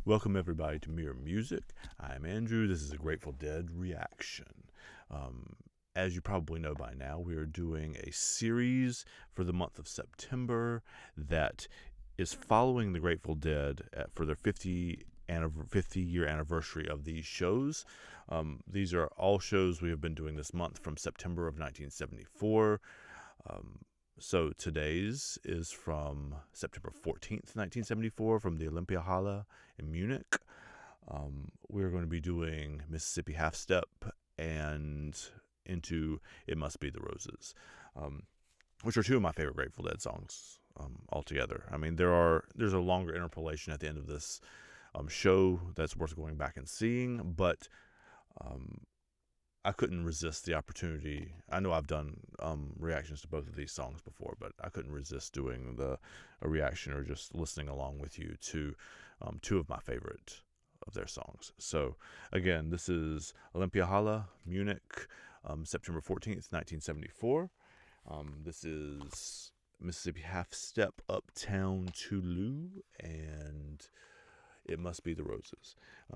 Welcome everybody to Mere Music. I'm Andrew. This is a Grateful Dead reaction. As you probably know by now, we are doing a series for the month of September that is following the Grateful Dead for their 50-year anniversary of these shows. These are all shows we have been doing this month from September of 1974. So today's is from September 14th, 1974, from the Olympia Halle in Munich. We're going to be doing Mississippi Half Step and into It Must Be the Roses, which are two of my favorite Grateful Dead songs altogether. I mean, there's a longer interpolation at the end of this show that's worth going back and seeing, but I couldn't resist the opportunity. I know I've done reactions to both of these songs before, but I couldn't resist doing a reaction or just listening along with you to two of my favorite of their songs. So again, this is Olympia Halle, Munich, September 14th, 1974. This is Mississippi Half Step, Uptown Tulu, and It Must Be the Roses.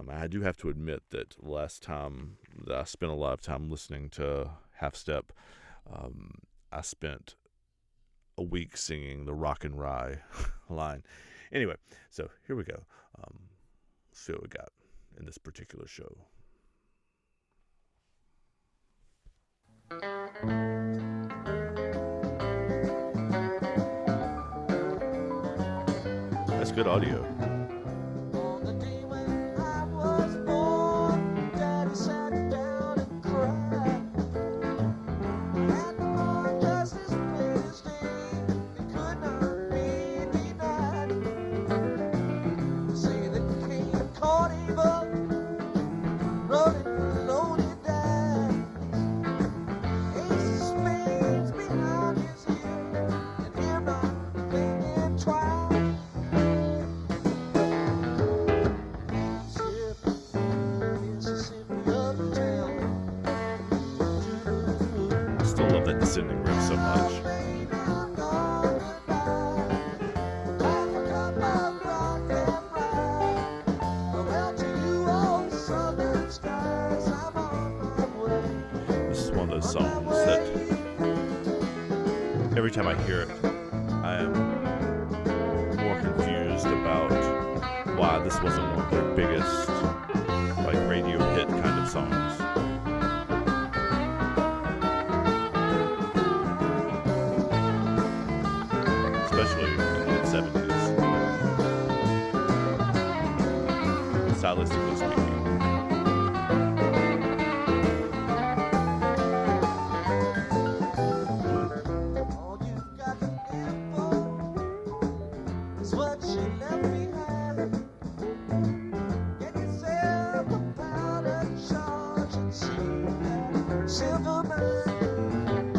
I do have to admit that last time that I spent a lot of time listening to Half Step, I spent a week singing the Rock and Rye line. Anyway, so here we go. Let's see what we got in this particular show. That's good audio. Still love that descending riff so much. This is one of those songs that every time I hear it, I am more confused about why this wasn't one of their biggest, like, radio hit kind of songs. Especially in the 70s, stylistically speaking. All you've got to live for is what you left behind. Get yourself a powder charge and see that silver mine.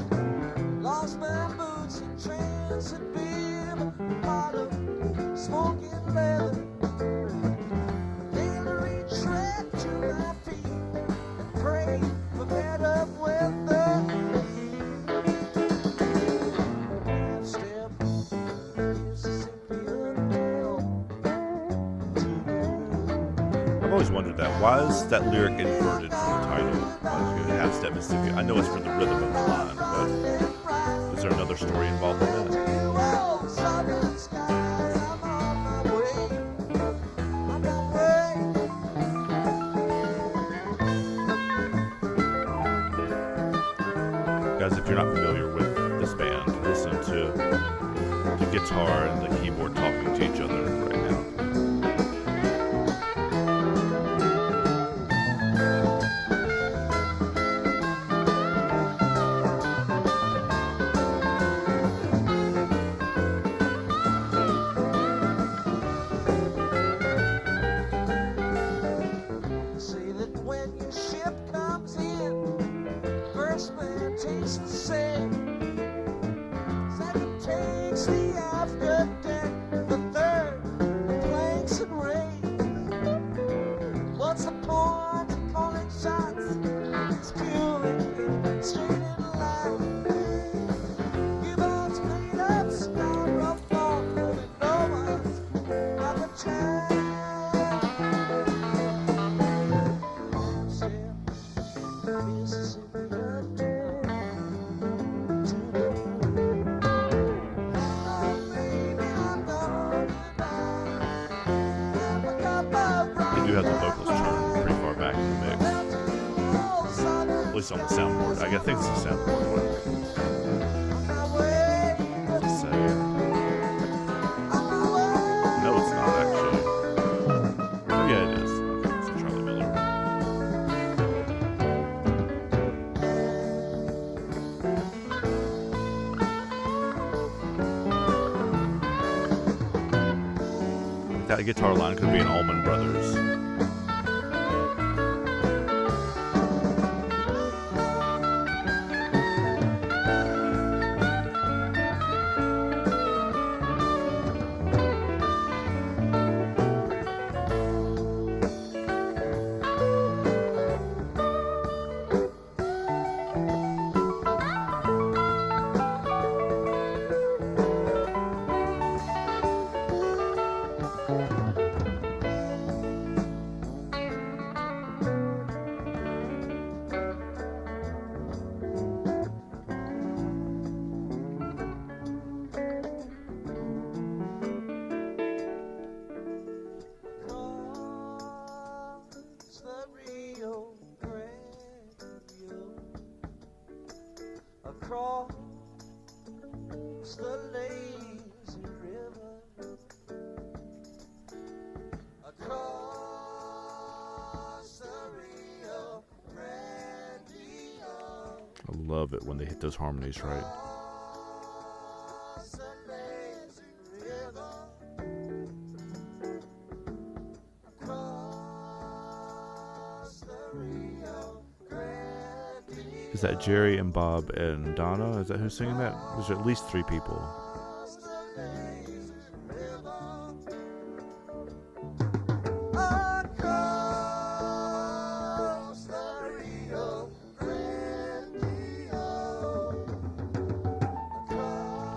Lost my boots and trance and beer, bottom, smoking leather. Daily retreat to my feet and pray for better weather. Half step, Mississippi unveiled. I've always wondered that. Why is that lyric inverted from the title? Half Step Mississippi. I know it's for the rhythm of the line, but is there another story involved in that? Guys, if you're not familiar with this band, listen to the guitar and the keyboard talking to each other right now. Say that when your ship comes in, first man takes the sail, second takes the after deck, the third the planks and rails. What's the point of calling shots? It's queuing straight in line. You've all cleaned up, start rough off, and no one's got the time. have the vocals turned pretty far back in the mix. At least on the soundboard. I think it's the soundboard one. Let's say. No, it's not actually. Oh yeah, it is. Okay, so Charlie Miller. That guitar line could be an Allman Brothers. Across the lazy river, across the Rio Grande, I love it when they hit those harmonies right. across the lazy river, across the Rio Grande. Is that Jerry and Bob and Donna? Is that who's singing that? There's at least 3 people.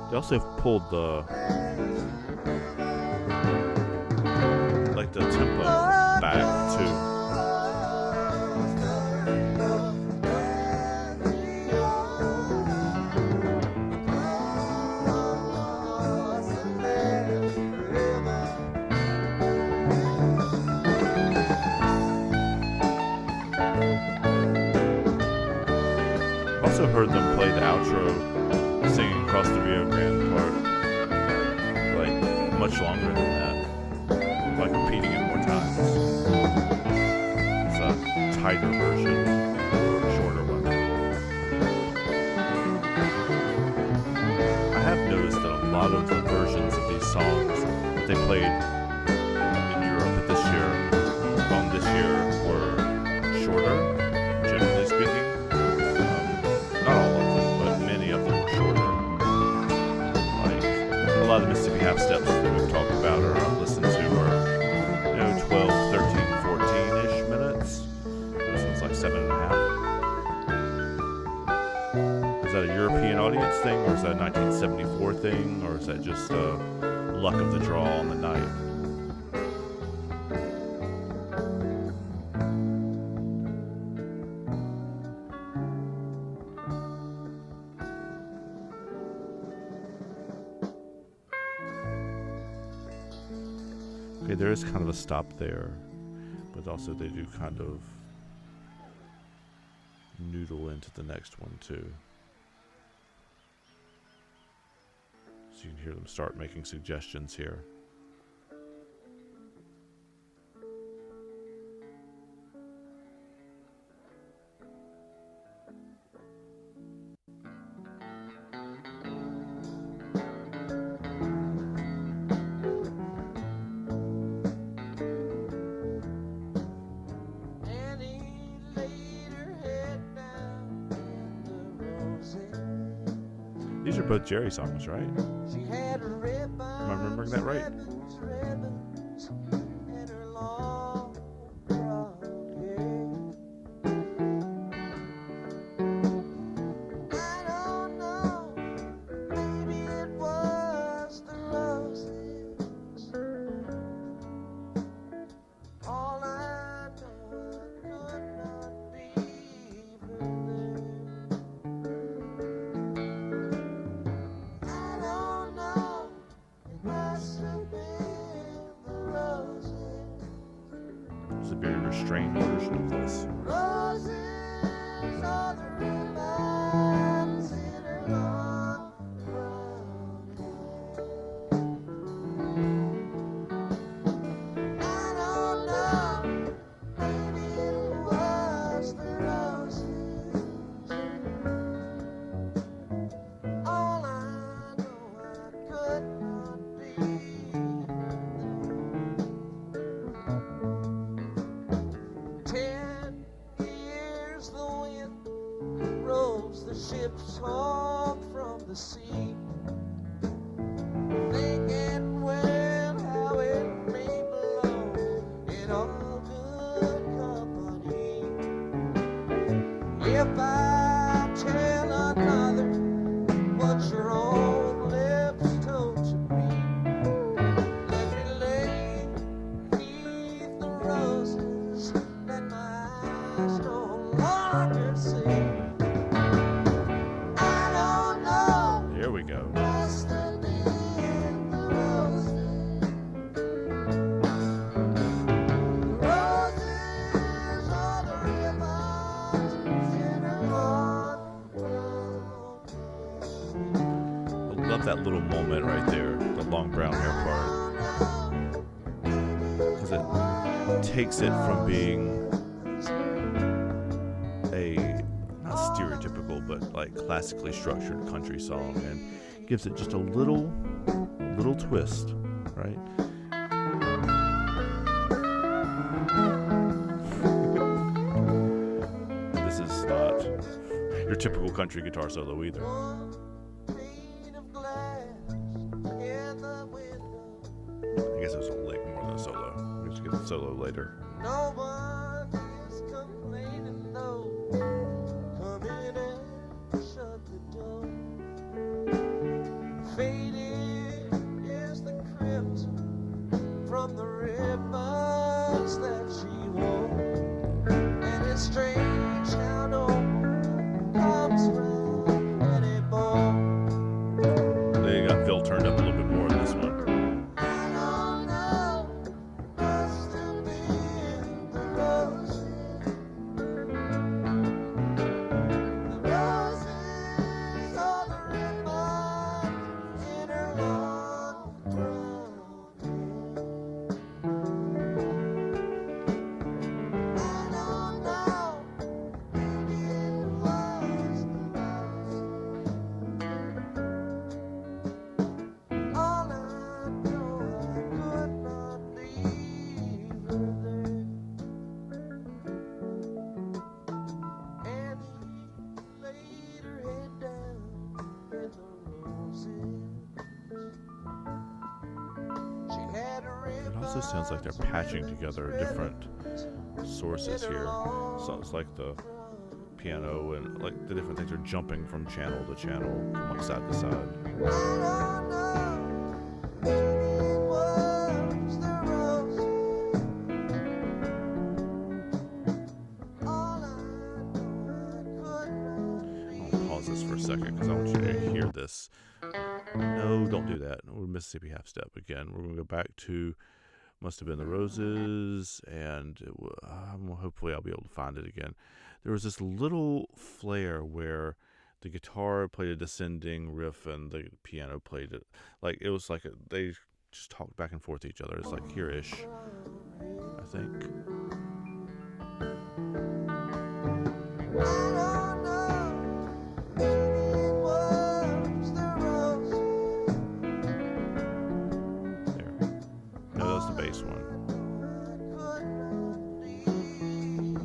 They also pulled the tempo back too. Also heard them play the outro singing across the Rio Grande part like much longer than that, like repeating it more times. It's a tighter version or a shorter one. I have noticed that a lot of the versions of these songs that they played in Europe this year were shorter, generally speaking. Not all of them, but many of them were shorter. Like, a lot of the Mississippi half steps that we've talked about or I've listened to are, 12, 13, 14-ish minutes. This one's like 7.5. Is that a European audience thing, or is that a 1974 thing, or is that just luck of the draw on the night? Okay, there is kind of a stop there, but also they do kind of noodle into the next one too. So you can hear them start making suggestions here. And he laid her head down in the roses. These are both Jerry songs, right? She had ribbons, Am I remembering that right? ribbons in her long brown hair. I don't know, maybe it was the roses. All I know, I could not leave her there. I don't know, it must have been very restrained version of this. Roses are the ribbons in her long brown hair. I don't know, maybe it was the roses. All I know, I could not be there. 10 years the wind rolls the ships home from the sea, thinking well how it may blow in all good company. If I tell another what your own lips told to me, let me lay beneath the roses that my eyes no longer see. I don't know, There we go. must have been the roses. The roses are the ribbons in her long brown I love that little moment right there, the long brown hair part, because it takes it from being a not stereotypical but like classically structured country song and gives it just a little twist, right? This is not your typical country guitar solo either. One pane of glass in the window. I guess it was a lick more than a solo. We just get the solo later. No one is complaining though. Come in and shut the door. Faded is the crimson from the ribbons that she wore. And it's strange how no one comes round anymore. They got Phil turned up a little bit more in this one. I don't know, must have been the roses. The roses are the ribbons in her long brown hair. I don't know, maybe it was the roses. All I know, I could not leave her there. And he laid her head down in the roses. She had a It also sounds like they're patching together different sources here. Sounds like the piano and like the different things are jumping from channel to channel, from like side to side. I don't know, maybe it was the roses. All I know, I could not I'll pause this for a second because I want you to hear this. No, don't do that. We're Mississippi half step again. We're going to go back to Must Have Been the Roses, and hopefully I'll be able to find it again. There was this little flare where the guitar played a descending riff and the piano played it. Like, it was like they just talked back and forth to each other. It's like here-ish, I think. I don't know, maybe it was the roses. There. No, that was the bass one. I could not leave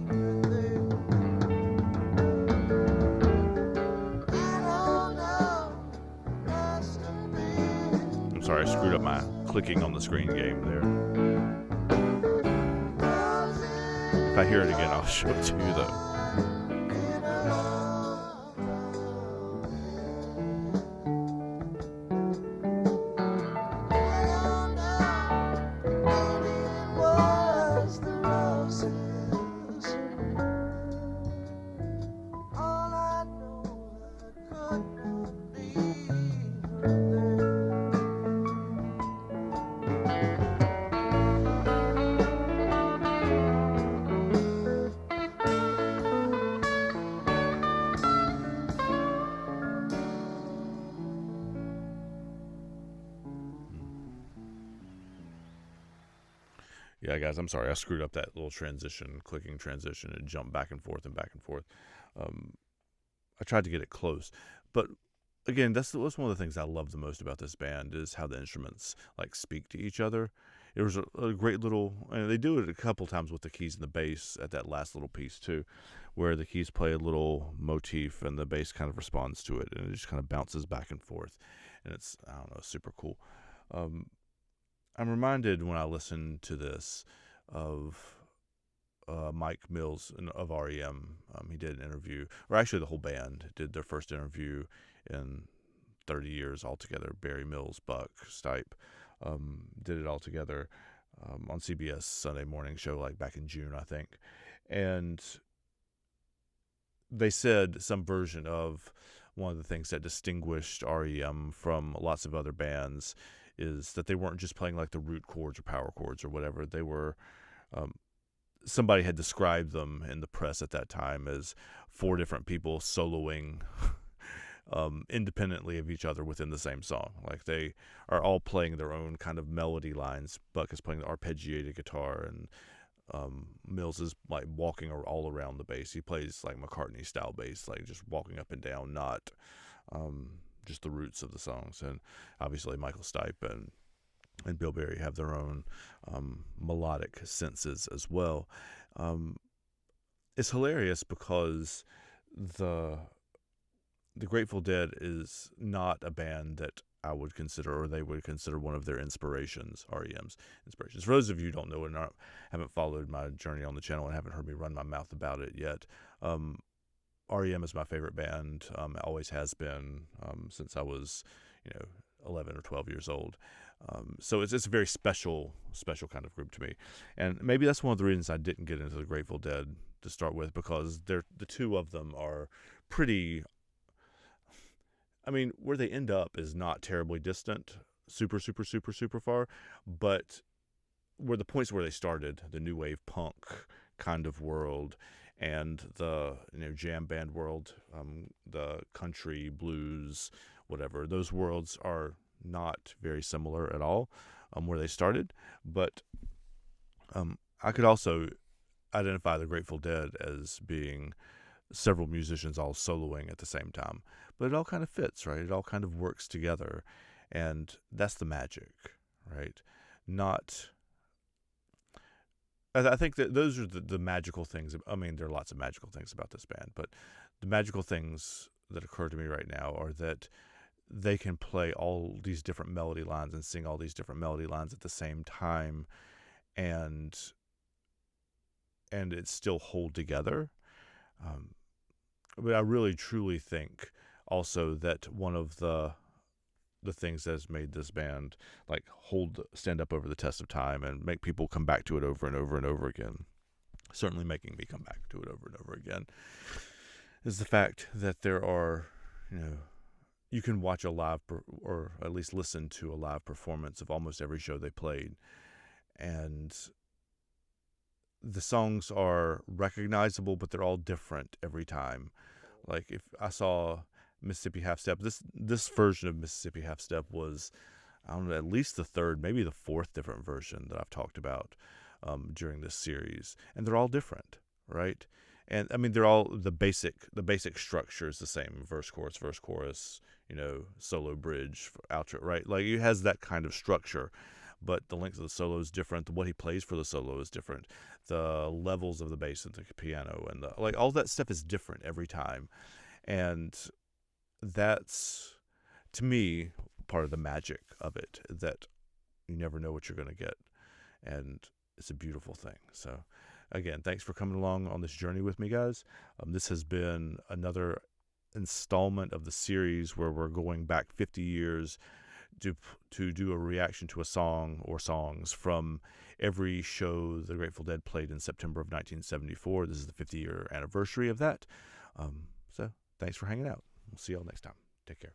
her there. I don't know, must have been I'm sorry, I screwed up my clicking on the screen game there. roses If I hear it again, I'll show it to you though. in her long brown hair. I don't know, maybe it was the roses. All I know, I could not leave her there. Yeah, guys, I'm sorry. I screwed up that little clicking transition, and jumped back and forth and back and forth. Um, I tried to get it close, but again, that's one of the things I love the most about this band is how the instruments like speak to each other. It was a great little, and they do it a couple times with the keys and the bass at that last little piece too, where the keys play a little motif and the bass kind of responds to it, and it just kind of bounces back and forth, and it's, I don't know, super cool. Um, I'm reminded when I listen to this of Mike Mills of REM. He did an interview, or actually the whole band did their first interview in 30 years altogether. Barry Mills, Buck, Stipe did it all together on CBS Sunday morning show, like back in June, I think. And they said some version of one of the things that distinguished REM from lots of other bands is that they weren't just playing like the root chords or power chords or whatever. They were, somebody had described them in the press at that time as 4 different people soloing independently of each other within the same song. Like they are all playing their own kind of melody lines. Buck is playing the arpeggiated guitar, and Mills is like walking all around the bass. He plays like McCartney style bass, like just walking up and down, not just the roots of the songs. And obviously Michael Stipe and Bill Berry have their own melodic senses as well. It's hilarious because the Grateful Dead is not a band that I would consider, or they would consider, one of their inspirations, REM's inspirations. For those of you who don't know and haven't followed my journey on the channel and haven't heard me run my mouth about it yet, REM is my favorite band. It always has been since I was, 11 or 12 years old. So it's a very special kind of group to me. And maybe that's one of the reasons I didn't get into the Grateful Dead to start with, because the two of them are pretty... I mean, where they end up is not terribly distant, super, super, super, super far, but where the points where they started, the new wave punk kind of world, and the jam band world, the country, blues, whatever, those worlds are not very similar at all where they started. But I could also identify the Grateful Dead as being several musicians all soloing at the same time. But it all kind of fits, right? It all kind of works together. And that's the magic, right? I think that those are the magical things. I mean, there are lots of magical things about this band, but the magical things that occur to me right now are that they can play all these different melody lines and sing all these different melody lines at the same time, and it still hold together. But I really truly think also that one of the things that has made this band like stand up over the test of time and make people come back to it over and over and over again, certainly making me come back to it over and over again, is the fact that there are, you can watch a live or at least listen to a live performance of almost every show they played, and the songs are recognizable, but they're all different every time. Like if I saw Mississippi Half Step, this version of Mississippi Half Step was, I don't know, at least the 3rd, maybe the 4th different version that I've talked about during this series, and they're all different, right? And I mean, they're all the basic structure is the same: verse, chorus, solo, bridge, outro, right? Like it has that kind of structure, but the length of the solo is different. What he plays for the solo is different. The levels of the bass and the piano and all that stuff is different every time. And that's, to me, part of the magic of it, that you never know what you're going to get. And it's a beautiful thing. So again, thanks for coming along on this journey with me, guys. This has been another installment of the series where we're going back 50 years to do a reaction to a song or songs from every show the Grateful Dead played in September of 1974. This is the 50-year anniversary of that. So thanks for hanging out. We'll see y'all next time. Take care.